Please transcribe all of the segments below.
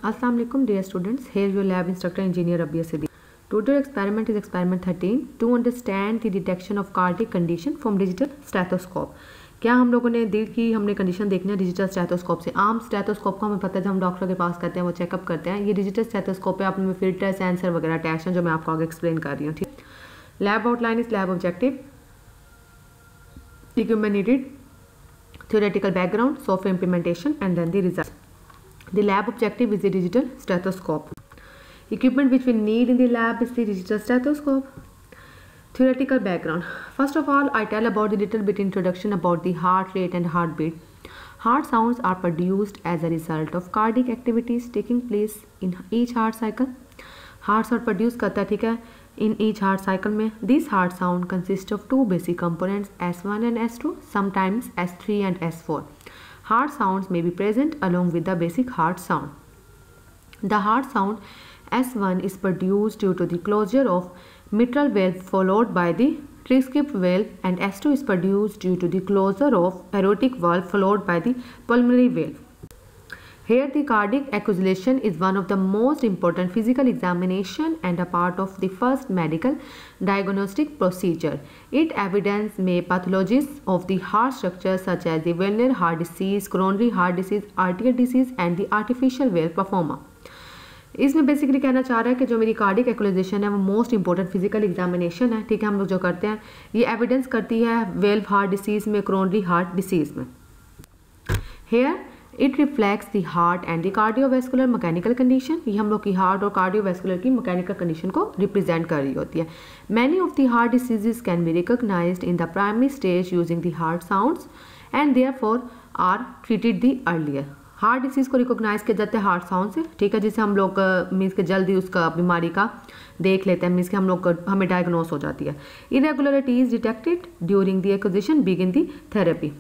Assalamu alaikum dear students, here your lab instructor engineer Rabia Siddiq. Today's experiment is experiment 13 to understand the detection of cardiac condition from digital stethoscope. क्या हम लोगों ने दिल की हमने condition देखना है डिजिटल स्टेथोस्कोप से। आम स्टेथोस्कोप को हमें पता है जब हम डॉक्टर के पास करते हैं वो चेकअप करते हैं। ये डिजिटल स्टेथोस्कोप पे आपने फिल्टर सेंसर वगैरह अटैच हैं जो मैं आपको आगे एक्सप्लेन कर रही हूँ। ठीक, lab outline is lab objective, equipment needed, theoretical background, software implementation and then the result. The lab objective is the digital stethoscope. Equipment which we need in the lab is the digital stethoscope. Theoretical background. First of all, I tell about the little bit introduction about the heart rate and heartbeat. Heart sounds are produced as a result of cardiac activities taking place in each heart cycle. Heart sound produce करता है, ठीक है, in each heart cycle में. This heart sound consists of two basic components S1 and S2, sometimes S3 and S4. Heart sounds may be present along with the basic heart sound. The heart sound S1 is produced due to the closure of mitral valve followed by the tricuspid valve, and S2 is produced due to the closure of aortic valve followed by the pulmonary valve. Here the cardiac echoizolation is one of the most important physical examination and a part of the first medical diagnostic procedure. It evidence may pathologies of the heart structure such as the valvular heart disease, coronary heart disease, arterial disease and the artificial valve performer. इसमें basically कहना चाह रहा है कि जो मेरी cardiac एक्वलाइजेशन है वो मोस्ट इंपॉर्टेंट फिजिकल एग्जामिनेशन है, ठीक है, हम लोग जो करते हैं ये एविडेंस करती है वेल्व हार्ट डिसीज़ में, कोरोनरी हार्ट डिसीज़ में. Here it reflects the heart and the cardiovascular mechanical condition. ये हम लोग की हार्ट और कार्डियोवैस्कुलर की मैकेनिकल कंडीशन को रिप्रेजेंट कर रही होती है. Many of the heart diseases can be recognised in the primary stage using the heart sounds and therefore are treated the earlier. Heart disease को रिकॉग्नाइज किया जाता है हार्ट साउंड से, ठीक है, जिससे हम लोग मीन्स के जल्दी उसका बीमारी का देख लेते हैं, मीन्स के हम लोग हमें डायग्नोस हो जाती है. Irregularity is detected during the acquisition begin the therapy.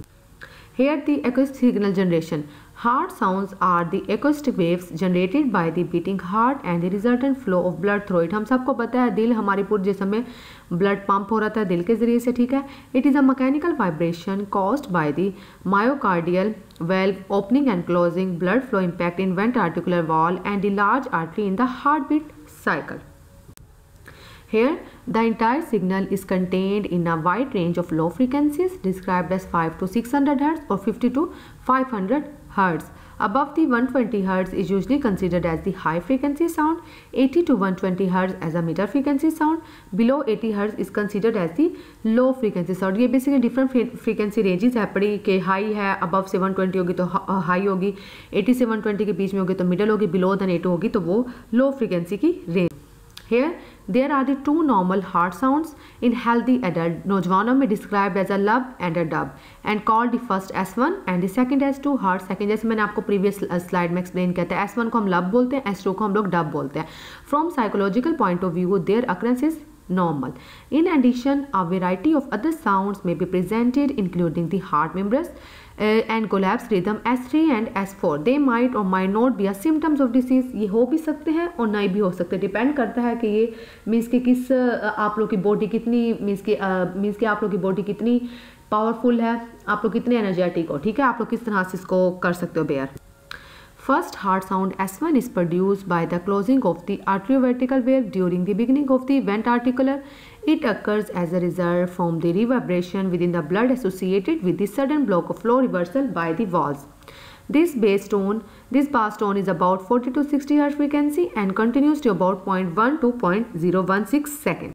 Here the acoustic signal generation. Heart sounds are the acoustic waves generated by the beating heart and the resultant flow of blood through it. हम सबको पता है दिल हमारी पूरे जिस्म में blood pump हो रहा था दिल के ज़रिए से, ठीक है. It is a mechanical vibration caused by the myocardial valve opening and closing, blood flow impact in ventricular wall and the large artery in the heartbeat cycle. Here, the entire signal is contained in a wide range of low frequencies described as 5 to 600 Hz or 50 to 500 Hz. Above the 120 Hz is usually considered as the high frequency sound, 80 to 120 Hz as a middle frequency sound, below 80 Hz is considered as the low frequency sound. ये basically different frequency ranges है पड़ी कि high है, above से 120 होगी तो high होगी, 80 से 120 के बीच में होगी तो middle होगी, below than 80 होगी तो वो low frequency की range. Here there are the two normal heart sounds in healthy adult. नौजवानों में described as a lub and a dub and called the first S1 and the second S2 heart. Second जैसे मैंने आपको previous slide में explain किया था, S1 को हम lub बोलते हैं, S2 को हम लोग dub बोलते हैं. From psychological point of view, their occurrence is normal. In addition, a variety of other sounds may be presented, including the heart members and collapse rhythm S3 and S4. They might or might not be a symptoms of disease. ये हो भी सकते हैं और नहीं भी हो सकते, डिपेंड करता है कि ये मीन्स के किस आप लोग की बॉडी कितनी मीन्स के आप लोग की बॉडी कितनी पावरफुल है, आप लोग कितने एनर्जेटिक हो, ठीक है, आप लोग किस तरह से इसको कर सकते हो bear. First heart sound S1 is produced by the closing of the arteriovertebral valve during the beginning of the ventricular. It occurs as a result from the reverberation within the blood associated with the sudden block of flow reversal by the valves. This bass tone is about 40 to 60 Hz frequency and continues to about 0.1 to 0.016 seconds.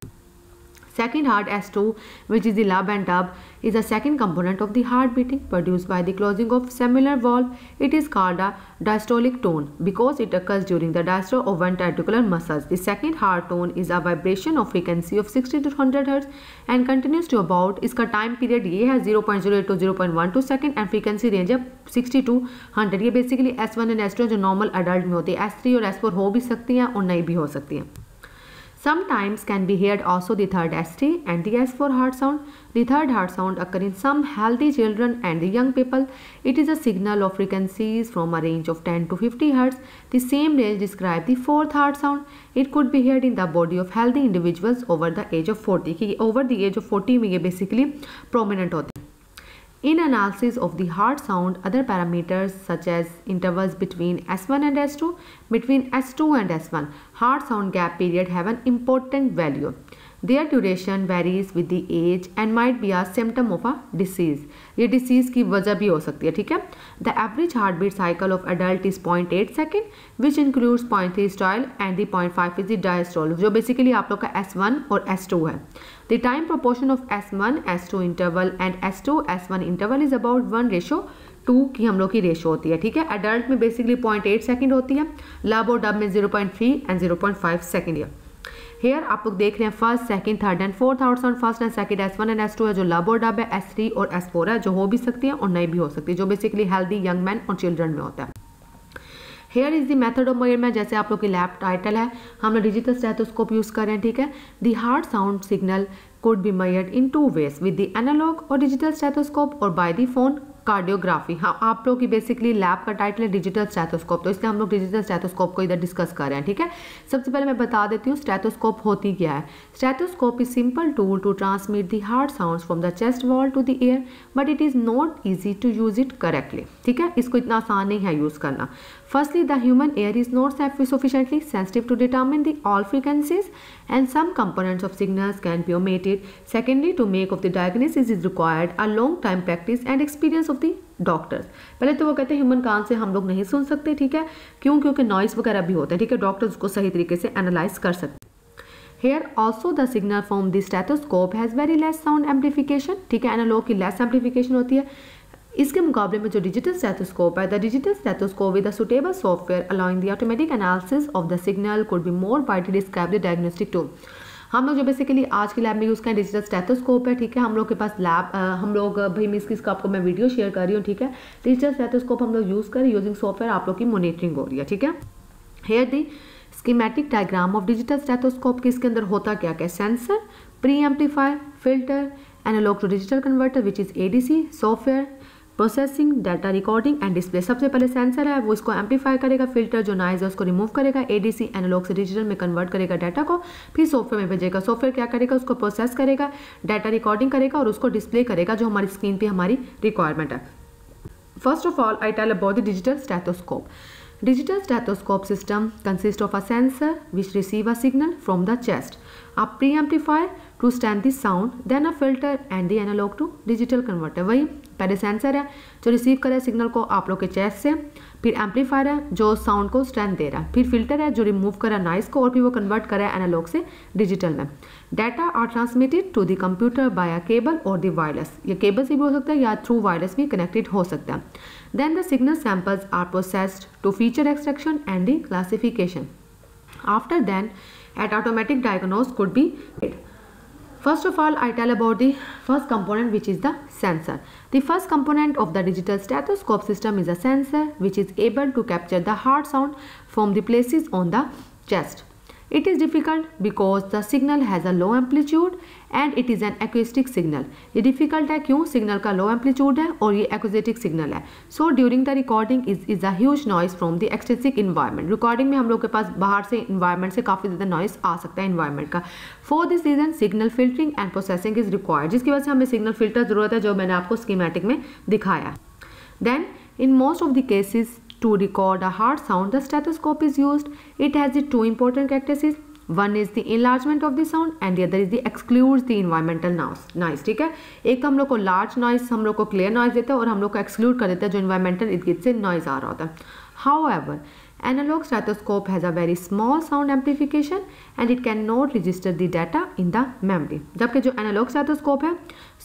Second heart S2, which is the lub and dub, is a second component of the heart beating produced by the closing of semilunar valve. It is called a diastolic tone because it occurs during the diastole of ventricular muscles. The second heart tone is a vibration of frequency of 60 to 100 Hz and continues to about, इसका time period ये है 0.08 to 0.12 second and frequency range है 60 to 100. ये basically S1 and S2 जो normal adult में होती है. S3 और S4 हो भी सकती हैं और नहीं भी हो सकती हैं. Sometimes can be heard also the third S3 and the S4 heart sound. The third heart sound occur in some healthy children and the young people. It is a signal of frequencies from a range of 10 to 50 Hz. The same range describe the fourth heart sound. It could be heard in the body of healthy individuals over the age of 40. कि over the age of 40 में ये basically prominent होते हैं. In analysis of the heart sound, other parameters such as intervals between S1 and S2, between S2 and S1, heart sound gap period have an important value. Their duration varies with the age and might be a symptom of a disease. ये disease की वजह भी हो सकती है, ठीक है. The average heartbeat cycle of adult is 0.8 second, which includes 0.3 systole and the 0.5 is the diastole, जो basically आप लोग का S1 और S2 है. The time proportion of S1, S2 interval and S2, S1 interval is about 1:2 की हम लोग की रेशो होती है, ठीक है. एडल्ट में बेसिकली 0.8 सेकेंड होती है, लब और डब में 0.3 एंड 0.5 सेकेंड है. हेयर आप लोग देख रहे हैं first, second, third and fourth heart sound. First and second S1 and S2 है जो लब और डब है. S3 और S4 है जो हो भी सकती है और नहीं भी हो सकती है, जो बेसिकली हेल्दी यंग मैन और चिल्ड्रन में होता है. Here is the method of measurement. जैसे आप लोग की लैब टाइटल है, हम लोग डिजिटल स्टेथोस्कोप यूज कर रहे हैं, ठीक है. The heart sound signal could be measured in 2 ways, with the analog or digital stethoscope or by the phone cardiography. हाँ, आप लोग की बेसिकली लैब का टाइटल है डिजिटल स्टेथोस्कोप, तो इसलिए हम लोग डिजिटल स्टेथोस्कोप को इधर डिस्कस कर रहे हैं, ठीक है. सबसे पहले मैं बता देती हूँ स्टेथोस्कोप होती क्या है. Stethoscope is simple tool to transmit the heart sounds from the chest wall to the air, but it is not easy to use it correctly, ठीक है. इसको इतना आसान नहीं है यूज करना. Firstly, the human ear is not sufficiently sensitive to determine all frequencies, and some components of signals can be omitted. Secondly, to make of the diagnosis is required a long time practice and experience of the doctors. पहले तो वो कहते हैं human कान से हम लोग नहीं सुन सकते, ठीक है. क्यों? क्योंकि नॉइस वगैरह भी होता है, ठीक है. डॉक्टर्स उसको सही तरीके से एनालाइज कर सकते हैं. Here also the signal from the stethoscope has very less sound amplification, ठीक है. एनालॉग की लेस एम्पलीफिकेशन होती है. इसके मुकाबले में जो डिजिटल स्टेथोस्कोप है, the digital stethoscope with a suitable software allowing the automatic analysis of the signal could be more widely describe the diagnostic tool. हम लोग जो बेसिकली आज की लैब में यूज़ करें डिजिटल स्टेथोस्कोप है, ठीक है. हम लोग के पास लैब हम लोग भाई मिस किसका आपको मैं वीडियो शेयर कर रही हूँ, ठीक है. डिजिटल स्टेथोस्कोप हम लोग यूज़ करें यूजिंग सॉफ्टवेयर, आप लोग की मॉनिटरिंग हो रही है, ठीक है. Here the schematic diagram of digital stethoscope के इसके अंदर होता क्या क्या. Sensor, preamplifier, filter, analogue to digital converter which is ADC, software, processing, data recording and display. सबसे पहले सेंसर है, वो इसको एम्पलीफाई करेगा. फिल्टर जो नॉइज है उसको रिमूव करेगा. ADC एनालॉग से डिजिटल में कन्वर्ट करेगा डाटा को, फिर सॉफ्टवेयर में भेजेगा. सॉफ्टवेयर क्या करेगा, उसको प्रोसेस करेगा, डाटा रिकॉर्डिंग करेगा और उसको डिस्प्ले करेगा जो हमारी स्क्रीन पे हमारी रिक्वायरमेंट है. First of all I tell about the digital stethoscope. Digital stethoscope system consists of a sensor which receive a signal from the chest, a preamplifier to stand the sound, then a filter and the analog to digital converter. वही पहले sensor है जो receive करे signal को आप लोग के chest से, फिर एम्पलीफायर है जो साउंड को स्ट्रेंथ दे रहा है, फिर फिल्टर है जो रिमूव करे नॉइस को और फिर वो कन्वर्ट करे एनालॉग से डिजिटल में. Data are transmitted to the computer by a cable और द वायरलेस. ये केबल से भी हो सकता है या थ्रू वायरलेस भी कनेक्टेड हो सकता है. Then the signal samples are processed to feature extraction and the classification. After then, an automatic diagnosis could be made. First of all, I tell about the first component, which is the sensor. The first component of the digital stethoscope system is a sensor which is able to capture the heart sound from the places on the chest. It is difficult because the signal has a low amplitude and it is an acoustic signal. ये difficult है क्यों? Signal का low amplitude है और ये acoustic signal है. So during the recording is a huge noise from the extrinsic environment. Recording में हम लोग के पास बाहर से environment से काफ़ी ज़्यादा noise आ सकता है environment का. For this reason signal filtering and processing is required. जिसकी वजह से हमें signal filter ज़रूरत है जो मैंने आपको schematic में दिखाया. Then in most of the cases to record a heart sound, the stethoscope is used. It has the two important characteristics. One is the enlargement of the sound and the other is the excludes the environmental noise. ठीक है. एक तो हम लोग को large noise हम लोग को clear noise देता है और हम लोग को exclude कर देता है जो environmental इर्द गिर्द से noise आ रहा होता है. However, analog stethoscope has a very small sound amplification and it cannot register the data in the memory. जबकि जो analog stethoscope है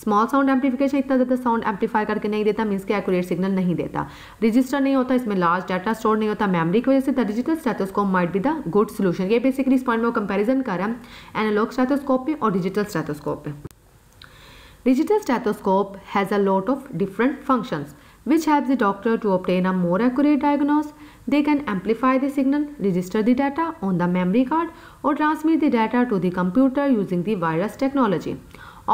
स्मॉल साउंड एम्पलीफिकेशन इतना ज़्यादा साउंड एम्पलीफाई करके नहीं देता, मीन्स के एक्यूरेट सिग्नल नहीं देता, रजिस्टर नहीं होता, इसमें लार्ज डाटा स्टोर नहीं होता मेमोरी की वजह से. The digital stethoscope might be the good solution. ये बेसिकली इस पॉइंट में कंपैरिजन कर रहा है एनालॉग स्टेथोस्कोप में और डिजिटल स्टेथोस्कोप में. Digital stethoscope has a lot of different functions which helps the doctor to obtain a more accurate diagnosis. They can amplify the signal, register the data on the memory card or transmit the data to the computer using the wireless technology.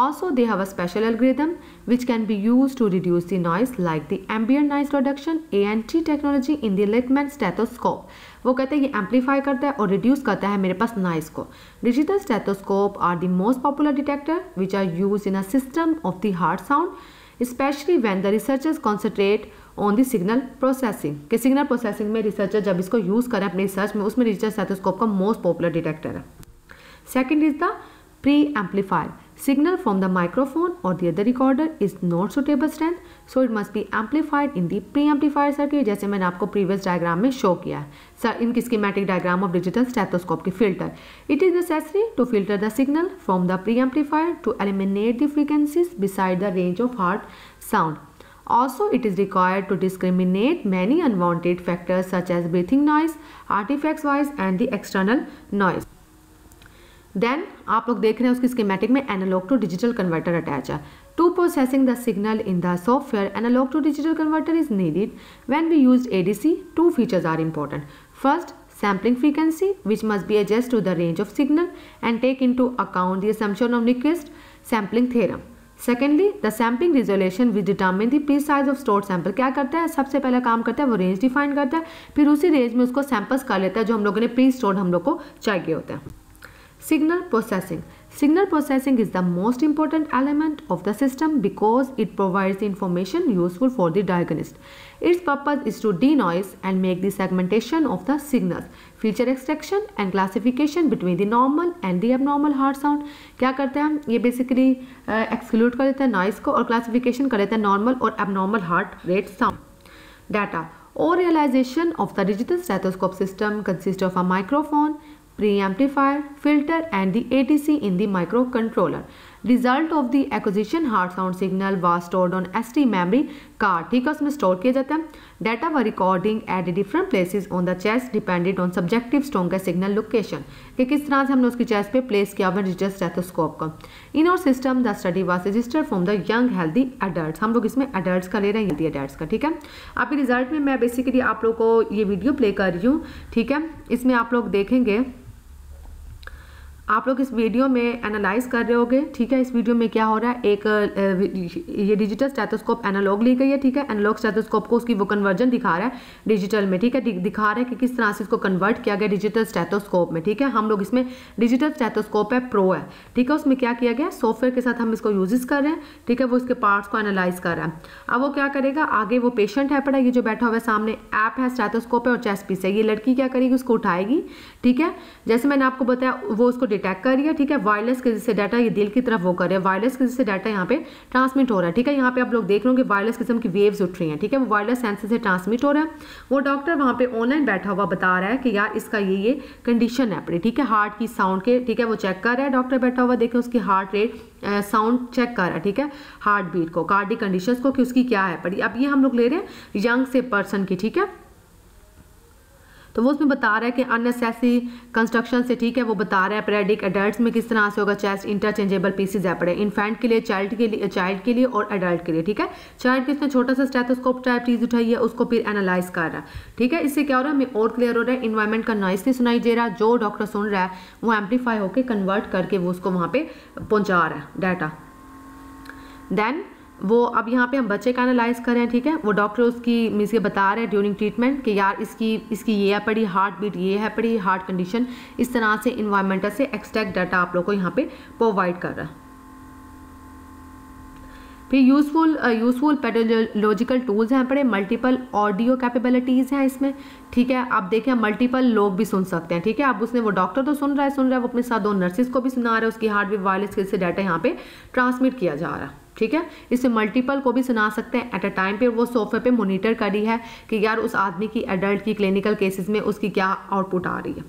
Also, they have a special algorithm which can be used to reduce the noise like the ambient noise reduction ANT technology in the Littmann stethoscope. वो कहते हैं ये amplify करता है और reduce करता है मेरे पास noise को. Digital stethoscope are the most popular detector which are used in a system of the heart sound. Specially when the researchers concentrate on the signal processing, कि सिग्नल प्रोसेसिंग में researcher जब इसको use करें अपनी research में, उसमें digital stethoscope का most popular detector है। Second is the pre amplifier, signal from the microphone or the other recorder is not suitable strength, so it must be amplified in the pre-amplifier circuit, जैसे मैंने आपको previous diagram में show किया है sir इनकी schematic diagram of digital stethoscope की filter. It is necessary to filter the signal from the pre-amplifier to eliminate the frequencies beside the range of heard sound. Also, it is required to discriminate many unwanted factors such as breathing noise, artifacts noise and the external noise. Then आप लोग देख रहे हैं उसकी schematic में analogue to digital converter attach है। To processing the signal in the software analogue to digital converter is needed when we use ADC. Two features are important. First, sampling frequency which must be adjusted to the range of signal and take into account the assumption of Nyquist sampling theorem. Secondly, the sampling resolution which determine the precise of stored sample. क्या करता है, सबसे पहला काम करता है वो range define करता है, फिर उसी रेंज में उसको सैंपल्स कर लेता है जो हम लोगों ने प्री स्टोर्ड हम लोग को चाहिए होता है। Signal processing. Signal processing is the most important element of the system because it provides the information useful for the diagnostic. Its purpose is to denoise and make the segmentation of the signals, feature extraction and classification between the normal and the abnormal heart sound. क्या करते हैं, ये basically exclude कर देता है noise को और classification कर देता है नॉर्मल और abnormal heart rate sound. Data or realization of the digital stethoscope system consists of a microphone, preamplifier, filter and the ADC in the microcontroller. Result of the acquisition heart sound signal was stored on SD memory card. ठीक है, उसमें store किया जाता है। Data were recording at different places on the chest depended on subjective strongest signal location, कि किस तरह से हमने उसकी चेस्ट पे प्लेस किया हुआ डिजिटल स्टेथोस्कोप का। In our system the study was registered from the young healthy adults. हम लोग इसमें adults का ले रहे हैं, healthy adults का। ठीक है, अभी रिजल्ट में मैं बेसिकली आप लोग को ये वीडियो प्ले कर रही हूँ। ठीक है, इसमें आप लोग देखेंगे, आप लोग इस वीडियो में एनालाइज कर रहे होगे। ठीक है, इस वीडियो में क्या हो रहा है, एक ये डिजिटल स्टेथोस्कोप एनालॉग ली गई है। ठीक है, एनालॉग स्टेथोस्कोप को उसकी वो कन्वर्जन दिखा रहा है डिजिटल में। ठीक है, दिखा रहा है कि किस तरह से इसको कन्वर्ट किया गया डिजिटल स्टेथोस्कोप में। ठीक है, हम लोग इसमें डिजिटल स्टेथोस्कोप है प्रो है। ठीक है, उसमें क्या किया गया, सॉफ्टवेयर के साथ हम इसको यूजेस कर रहे हैं। ठीक है, वो इसके पार्ट्स को एनालाइज कर रहा है। अब वो क्या करेगा आगे, वो पेशेंट है पड़ा, ये जो बैठा हुआ है सामने, ऐप है, स्टेथोस्कोप है और चेस्ट पीस है। ये लड़की क्या करेगी, उसको उठाएगी। ठीक है, जैसे मैंने आपको बताया वो उसको डिटेक्ट कर रही है। ठीक है, वायरलेस के जैसे डाटा ये दिल की तरफ वो कर रहे हैं, वायरलेस के जैसे डाटा यहाँ पे ट्रांसमिट हो रहा है। ठीक है, यहाँ पे आप लोग देख रहे हो कि वायरलेस किस्म की वेव्स उठ रही हैं। ठीक है, वो वायरलेस सेंसर से ट्रांसमिट हो रहा है। वो डॉक्टर वहाँ पे ऑनलाइन बैठा हुआ बता रहा है कि यार इसका ये कंडीशन है पड़ी। ठीक है, हार्ट की साउंड के, ठीक है, वो चेक कर रहा है डॉक्टर बैठा हुआ, देखे उसकी हार्ट रेट साउंड चेक कर रहा है। ठीक है, हार्ट बीट को, कार्डिक कंडीशंस को कि उसकी क्या है पड़ी। अब ये हम लोग ले रहे हैं यंग से पर्सन की। ठीक है, तो वो उसमें बता रहा है कि अननेसेसरी कंस्ट्रक्शन से, ठीक है, वो बता रहा है पेरियडिक एडल्ट्स में किस तरह से होगा, चेस्ट इंटरचेंजेबल पीसेज है पड़े, इन्फेंट के लिए, चाइल्ड के लिए और एडल्ट के लिए। ठीक है, चाइल्ड के इसने छोटा सा स्टेथोस्कोप टाइप चीज उठाई है, उसको फिर एनालाइज कर रहा है। ठीक है, इससे क्या हो रहा है, हमें और क्लियर हो रहा है, इन्वायरमेंट का नॉइस नहीं सुनाई दे रहा, जो डॉक्टर सुन रहा है वो एम्पलीफाई होकर कन्वर्ट करके वो उसको वहाँ पे पहुँचा रहा है डाटा। देन वो अब यहाँ पे हम बच्चे का एनालाइज कर रहे हैं। ठीक है, वो डॉक्टर उसकी मीन्स के बता रहे हैं ड्यूरिंग ट्रीटमेंट कि यार इसकी ये है पड़ी, हार्ट बीट ये है पड़ी, हार्ट कंडीशन, इस तरह से इन्वायरमेंटल से एक्सट्रैक्ट डाटा आप लोग को यहाँ पे प्रोवाइड कर रहा है। फिर यूजफुल पेडोलॉजिकल टूल्स हैं पड़े, मल्टीपल ऑडियो कैपेबिलिटीज़ हैं इसमें। ठीक है, आप देखें मल्टीपल लोग भी सुन सकते हैं। ठीक है, अब उसने वो डॉक्टर तो सुन रहा है, वो अपने साथ 2 नर्सिस को भी सुना रहा है, उसकी हार्ट बीट वायरलेस से डाटा यहाँ पे ट्रांसमिट किया जा रहा है। ठीक है, इससे मल्टीपल को भी सुना सकते हैं एट अ टाइम पे। वो सॉफ्टवेयर पे मॉनिटर करी है कि यार उस आदमी की एडल्ट की क्लिनिकल केसेस में उसकी क्या आउटपुट आ रही है।